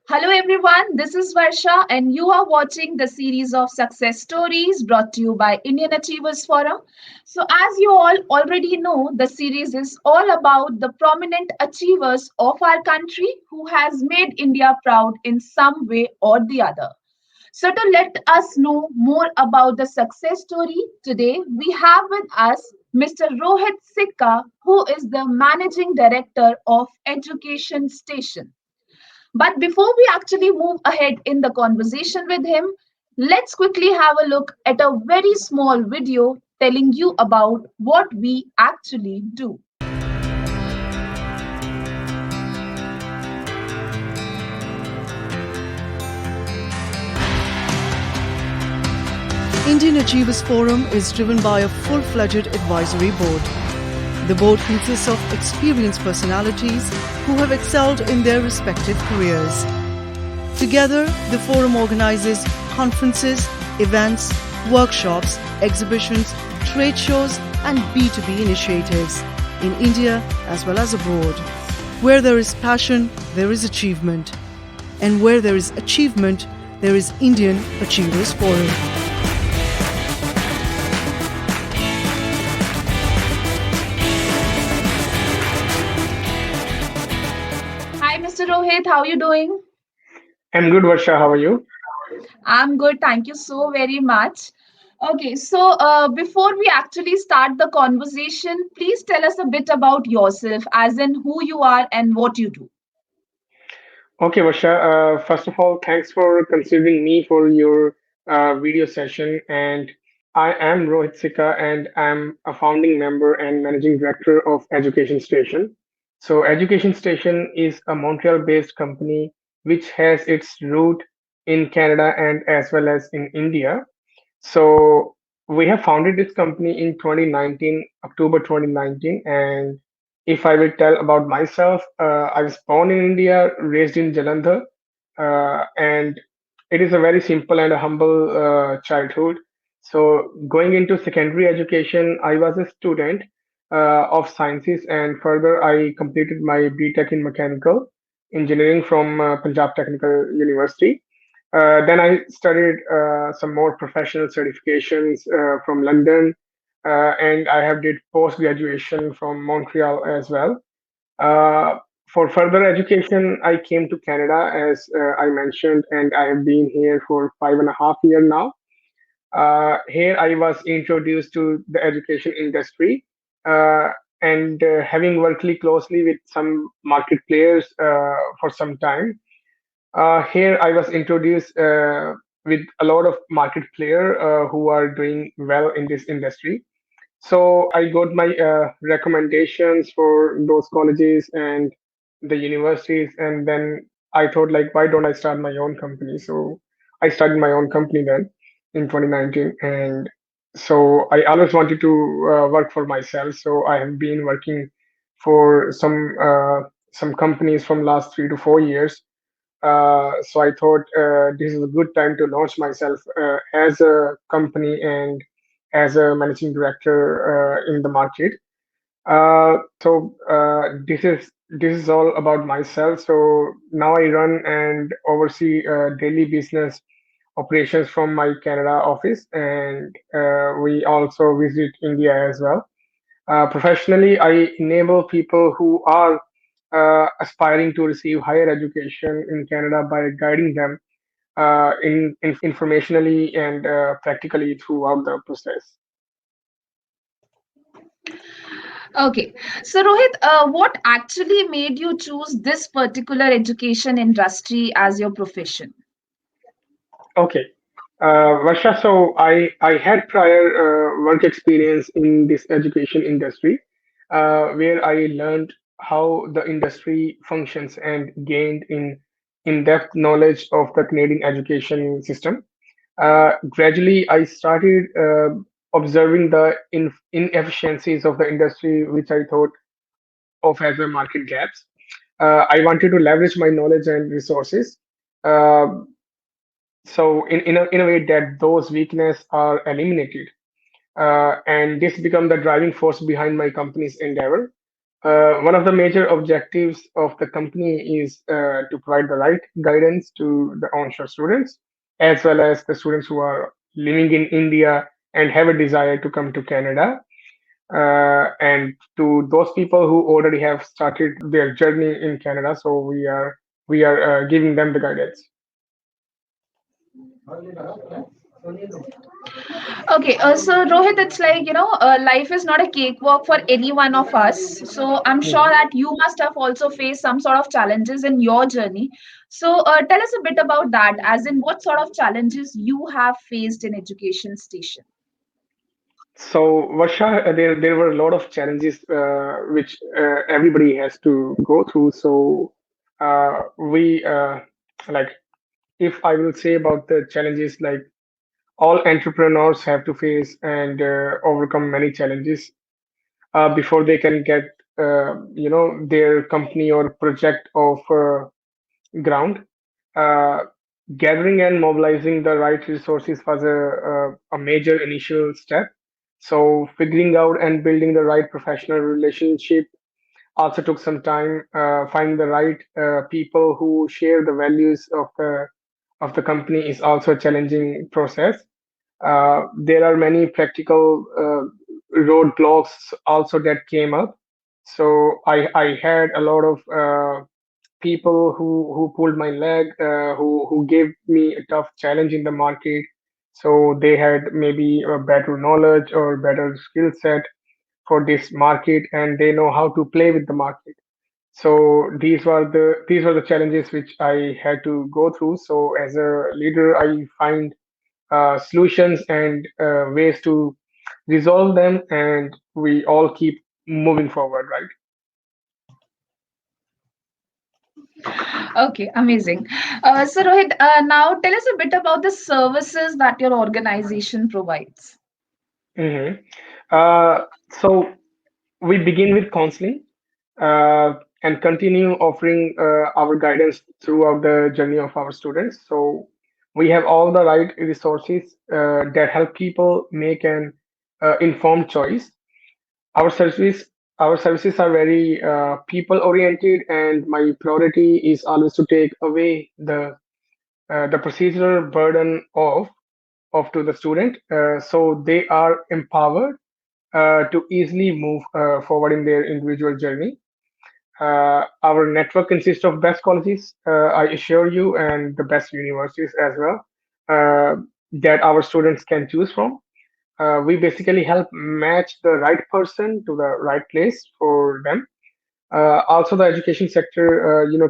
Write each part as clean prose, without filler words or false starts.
Hello, everyone. This is Varsha, and you are watching the series of success stories brought to you by Indian Achievers Forum. So, as you all already know, the series is all about the prominent achievers of our country who has made India proud in some way or the other. So, to let us know more about the success story, today we have with us Mr. Rohit Sikka, who is the Managing Director of Education Station. But before we actually move ahead in the conversation with him, let's quickly have a look at a very small video telling you about what we actually do. Indian Achievers Forum is driven by a full-fledged advisory board. The board consists of experienced personalities who have excelled in their respective careers. Together, the forum organizes conferences, events, workshops, exhibitions, trade shows, and B2B initiatives in India as well as abroad. Where there is passion, there is achievement. And where there is achievement, there is Indian Achievers Forum. Hi, Mr. Rohit, how are you doing? I'm good, Varsha. How are you? I'm good, thank you so very much. Okay, so before we actually start the conversation, please tell us a bit about yourself, as in who you are and what you do. Okay, Varsha. First of all, thanks for considering me for your video session. And I am Rohit Sikka, and I'm a founding member and managing director of Education Station. So, Education Station is a Montreal-based company which has its root in Canada and as well as in India. So we have founded this company in 2019, October 2019. And if I will tell about myself, I was born in India, raised in Jalandhar, and it is a very simple and a humble childhood. So going into secondary education, I was a student of sciences, and further I completed my BTech in mechanical engineering from Punjab Technical University. Then I studied some more professional certifications from London, and I have did post graduation from Montreal as well. Uh, for further education, I came to Canada as I mentioned, and I have been here for 5.5 years now. Here I was introduced to the education industry, uh, and having worked closely with some market players for some time. Here I was introduced with a lot of market player who are doing well in this industry. So I got my recommendations for those colleges and the universities, and then I thought like, why don't I start my own company? So I started my own company then in 2019, and so I always wanted to work for myself. So I have been working for some companies from last 3 to 4 years, so I thought this is a good time to launch myself as a company and as a managing director in the market. This is all about myself. So now I run and oversee daily business operations from my Canada office, and we also visit India as well. Professionally, I enable people who are aspiring to receive higher education in Canada by guiding them in informationally and practically throughout the process. Okay, so Rohit, what actually made you choose this particular education industry as your profession? Okay. Varsha, so I had prior work experience in this education industry where I learned how the industry functions and gained in-depth knowledge of the Canadian education system. Gradually, I started observing the inefficiencies of the industry, which I thought of as a market gaps. I wanted to leverage my knowledge and resources. Uh, in a way that those weaknesses are eliminated, and this become the driving force behind my company's endeavor. One of the major objectives of the company is to provide the right guidance to the onshore students, as well as the students who are living in India and have a desire to come to Canada. And to those people who already have started their journey in Canada, so we are giving them the guidance. Okay, so Rohit, it's like, life is not a cakewalk for any one of us. So I'm sure Mhm. that you must have also faced some sort of challenges in your journey. So tell us a bit about that, as in what sort of challenges you have faced in Education Station. So, Varsha, there were a lot of challenges which everybody has to go through. So, we like if I will say about the challenges, like all entrepreneurs have to face and overcome many challenges before they can get their company or project of ground. Uh, Gathering and mobilizing the right resources was a major initial step. So figuring out and building the right professional relationship also took some time. Finding the right people who share the values of the company is also a challenging process. There are many practical roadblocks also that came up. So I had a lot of people who pulled my leg, who gave me a tough challenge in the market. So they had maybe a better knowledge or better skill set for this market, and they know how to play with the market. So these were the challenges which I had to go through. So as a leader, I find solutions and ways to resolve them, and we all keep moving forward, right? Okay, amazing. So Rohit, now tell us a bit about the services that your organization provides. hmm so we begin with counseling uh, and continue offering our guidance throughout the journey of our students. So we have all the right resources that help people make an informed choice. Our service our services are very people oriented, and my priority is always to take away the procedural burden of to the student, so they are empowered to easily move forward in their individual journey. Our network consists of best colleges, I assure you, and the best universities as well, that our students can choose from. We basically help match the right person to the right place for them. Also, the education sector,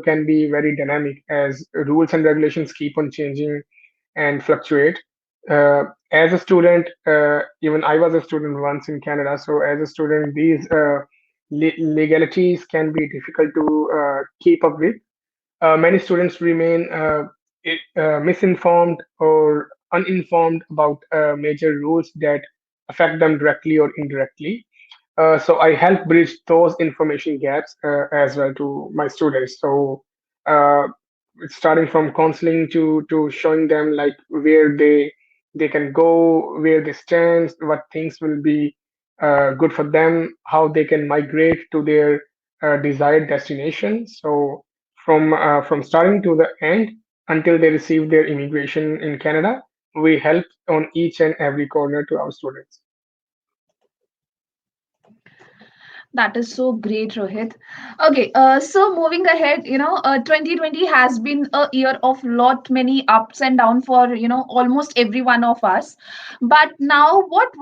can be very dynamic as rules and regulations keep on changing and fluctuate. As a student, even I was a student once in Canada. So, as a student, these legalities can be difficult to keep up with. Many students remain misinformed or uninformed about major rules that affect them directly or indirectly. So I help bridge those information gaps as well to my students. So uh, it's starting from counseling to showing them like where they can go, where they stand, what things will be good for them, how they can migrate to their desired destination. So from starting to the end until they receive their immigration in Canada, we help on each and every corner to our students. That is so great, Rohit. Okay, so moving ahead, 2020 has been a year of lot many ups and downs for almost every one of us. But now, what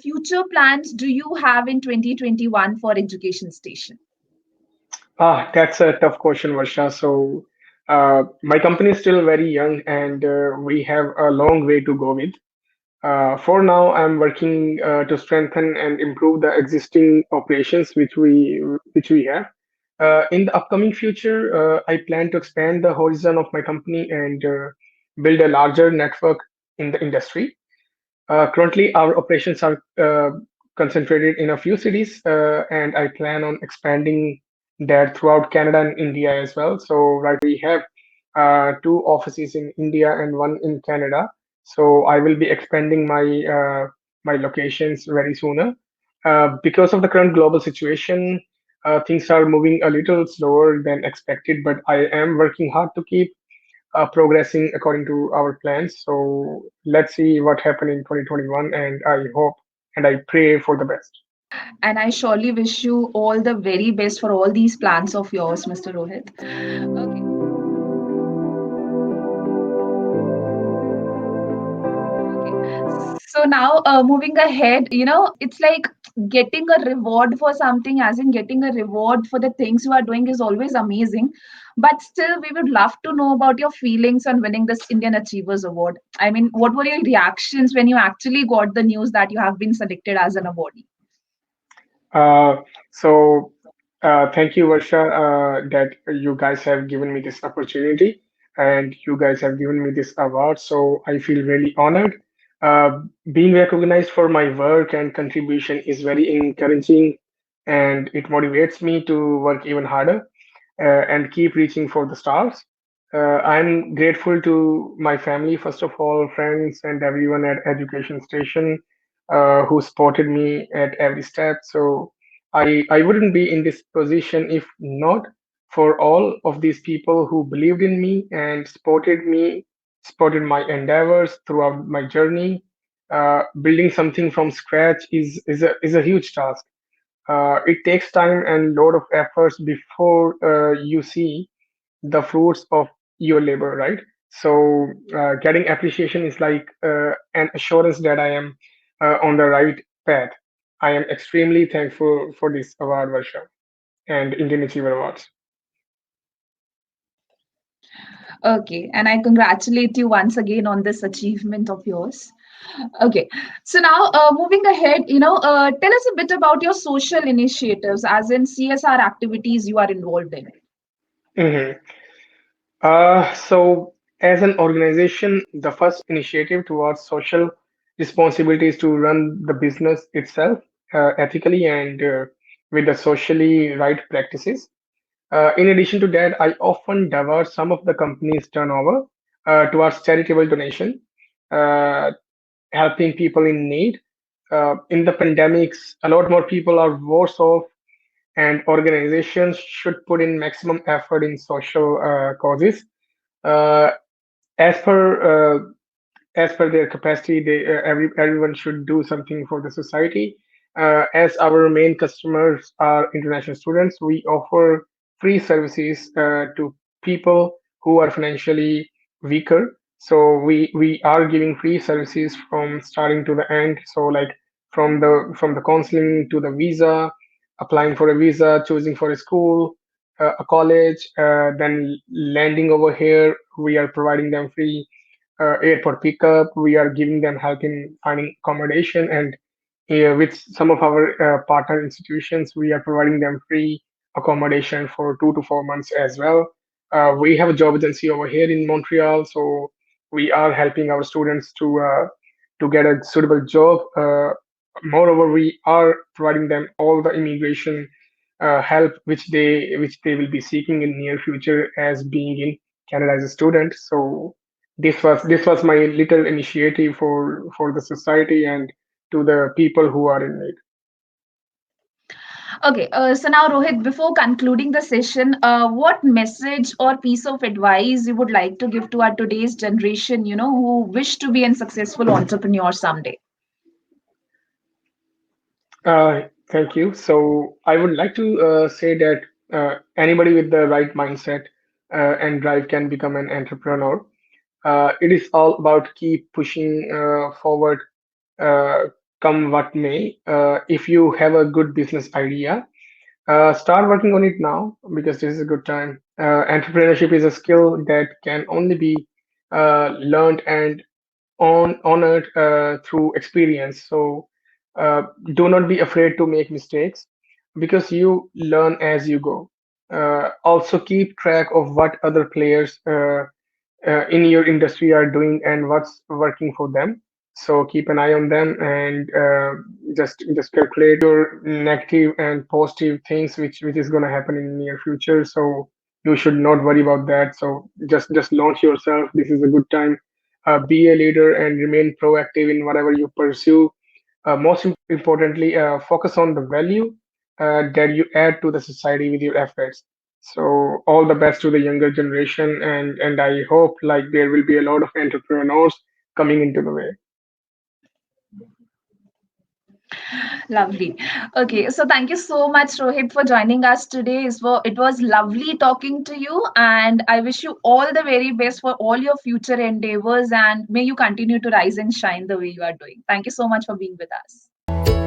future plans do you have in 2021 for Education Station? That's a tough question, Varsha. So, my company is still very young, and we have a long way to go with. For now, I'm working to strengthen and improve the existing operations which we have. In the upcoming future, I plan to expand the horizon of my company and build a larger network in the industry. Currently, our operations are concentrated in a few cities, and I plan on expanding that throughout Canada and India as well. So, right now, we have two offices in India and one in Canada. So, I will be expanding my locations very sooner. Because of the current global situation, Things are moving a little slower than expected, but I am working hard to keep progressing according to our plans. So let's see what happened in 2021, and I hope and I pray for the best. And I surely wish you all the very best for all these plans of yours, Mr. Rohit. Okay. Okay. So now, moving ahead, it's like getting a reward for something, as in getting a reward for the things you are doing is always amazing. But still, we would love to know about your feelings on winning this Indian Achievers Award. I mean, what were your reactions when you actually got the news that you have been selected as an awardee? Uh, so thank you, Varsha, that you guys have given me this opportunity and you guys have given me this award. So I feel really honored. Uh, Being recognized for my work and contribution is very encouraging, and it motivates me to work even harder and keep reaching for the stars. I'm grateful to my family, first of all, friends, and everyone at Education Station who supported me at every step. So I wouldn't be in this position if not for all of these people who believed in me, supported my endeavors throughout my journey. Building something from scratch is a huge task. It takes time and lot of efforts before you see the fruits of your labor, right? So getting appreciation is like an assurance that I am on the right path. I am extremely thankful for this award, Varsha, and Indian Achiever Awards. Okay, and I congratulate you once again on this achievement of yours. Okay, so now moving ahead, tell us a bit about your social initiatives, as in CSR activities you are involved in. Mhm. So, as an organization, the first initiative towards social responsibility is to run the business itself ethically and with the socially right practices. In addition to that, I often divert some of the company's turnover towards charitable donation, uh, helping people in need. In the pandemics, a lot more people are worse off, and organizations should put in maximum effort in social causes. Uh, as per as per their capacity, everyone should do something for the society. As our main customers are international students, we offer free services to people who are financially weaker. So we are giving free services from starting to the end. So like from the counseling to the visa, applying for a visa, choosing for a school, a college, then landing over here, we are providing them free airport pickup. We are giving them help in finding accommodation, and with some of our partner institutions, we are providing them free accommodation for 2 to 4 months as well. We have a job agency over here in Montreal, so we are helping our students to get a suitable job. Moreover, we are providing them all the immigration help which they will be seeking in near future as being in Canada as a student. So this was my little initiative for the society and to the people who are in need. Okay, so now Rohit, before concluding the session, what message or piece of advice you would like to give to our today's generation, who wish to be a successful entrepreneur someday? Thank you. So I would like to say that anybody with the right mindset and drive can become an entrepreneur. It is all about keep pushing forward, uh, come what may. If you have a good business idea, start working on it now because this is a good time. Entrepreneurship is a skill that can only be learned and honored through experience. So uh, do not be afraid to make mistakes because you learn as you go. Also keep track of what other players in your industry are doing and what's working for them. So keep an eye on them and just calculate your negative and positive things which is going to happen in the near future. So you should not worry about that. So just launch yourself. This is a good time. Be a leader and remain proactive in whatever you pursue. Most importantly, focus on the value that you add to the society with your efforts. So all the best to the younger generation, and I hope like there will be a lot of entrepreneurs coming into the way. Lovely. Okay, so thank you so much, Rohit, for joining us today. It was lovely talking to you, and I wish you all the very best for all your future endeavors, and may you continue to rise and shine the way you are doing. Thank you so much for being with us.